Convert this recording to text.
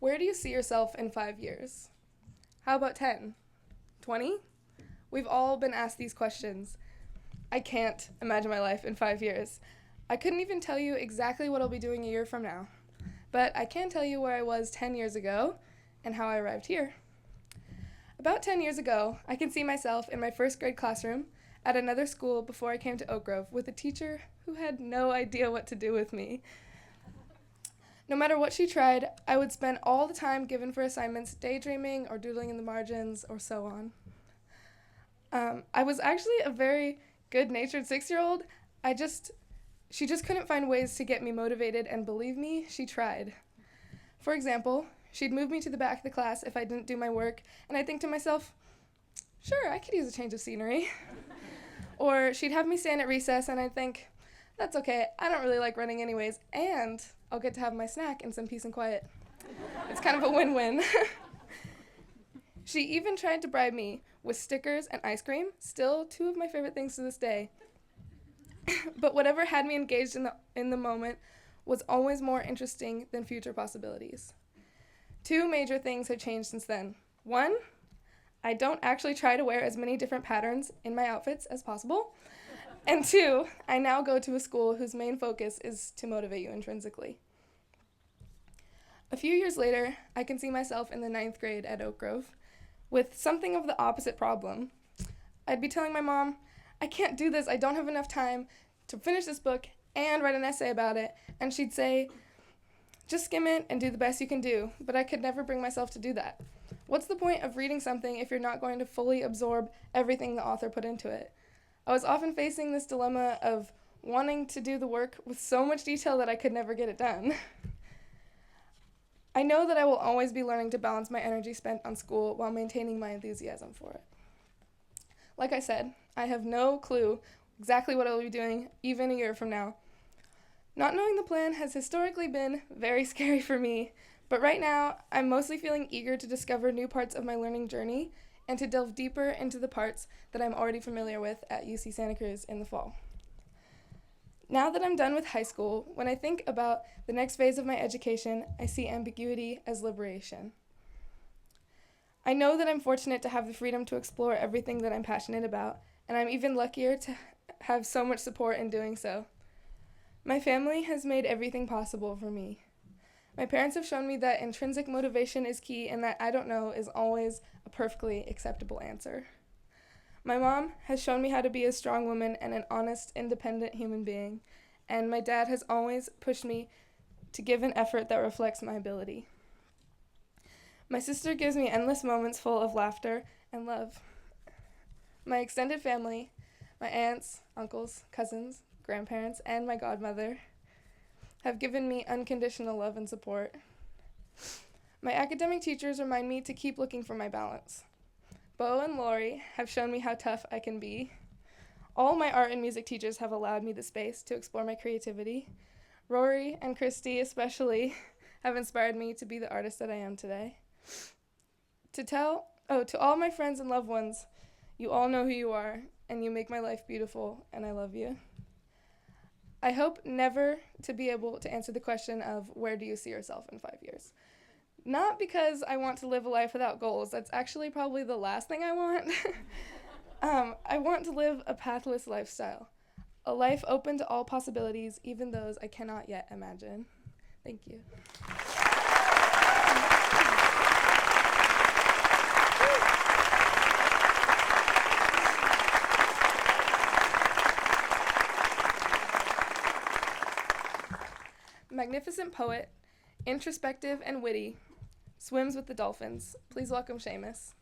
Where do you see yourself in 5 years? How about 10? 20? We've all been asked these questions. I can't imagine my life in 5 years. I couldn't even tell you exactly what I'll be doing a year from now, but I can tell you where I was 10 years ago and how I arrived here. About 10 years ago, I can see myself in my first grade classroom at another school before I came to Oak Grove with a teacher who had no idea what to do with me. No matter what she tried, I would spend all the time given for assignments daydreaming or doodling in the margins or so on. I was actually a very good-natured 6-year-old. She just couldn't find ways to get me motivated, and believe me, she tried. For example, she'd move me to the back of the class if I didn't do my work, and I'd think to myself, sure, I could use a change of scenery. Or she'd have me stand at recess, and I'd think, that's okay, I don't really like running anyways, and I'll get to have my snack in some peace and quiet. It's kind of a win-win. She even tried to bribe me with stickers and ice cream, still 2 of my favorite things to this day. But whatever had me engaged in the moment was always more interesting than future possibilities. 2 major things have changed since then. 1, I don't actually try to wear as many different patterns in my outfits as possible. And 2, I now go to a school whose main focus is to motivate you intrinsically. A few years later, I can see myself in the 9th grade at Oak Grove with something of the opposite problem. I'd be telling my mom, I can't do this, I don't have enough time to finish this book and write an essay about it. And she'd say, just skim it and do the best you can do. But I could never bring myself to do that. What's the point of reading something if you're not going to fully absorb everything the author put into it? I was often facing this dilemma of wanting to do the work with so much detail that I could never get it done. I know that I will always be learning to balance my energy spent on school while maintaining my enthusiasm for it. Like I said, I have no clue exactly what I will be doing even a year from now. Not knowing the plan has historically been very scary for me, but right now I'm mostly feeling eager to discover new parts of my learning journey and to delve deeper into the parts that I'm already familiar with at UC Santa Cruz in the fall. Now that I'm done with high school, when I think about the next phase of my education, I see ambiguity as liberation. I know that I'm fortunate to have the freedom to explore everything that I'm passionate about, and I'm even luckier to have so much support in doing so. My family has made everything possible for me. My parents have shown me that intrinsic motivation is key and that I don't know is always a perfectly acceptable answer. My mom has shown me how to be a strong woman and an honest, independent human being, and my dad has always pushed me to give an effort that reflects my ability. My sister gives me endless moments full of laughter and love. My extended family, my aunts, uncles, cousins, grandparents, and my godmother have given me unconditional love and support. My academic teachers remind me to keep looking for my balance. Bo and Lori have shown me how tough I can be. All my art and music teachers have allowed me the space to explore my creativity. Rory and Christy especially have inspired me to be the artist that I am today. To all my friends and loved ones, you all know who you are, and you make my life beautiful, and I love you. I hope never to be able to answer the question of where do you see yourself in 5 years. Not because I want to live a life without goals. That's actually probably the last thing I want. I want to live a pathless lifestyle, a life open to all possibilities, even those I cannot yet imagine. Thank you. Magnificent poet, introspective and witty, swims with the dolphins. Please welcome Seamus.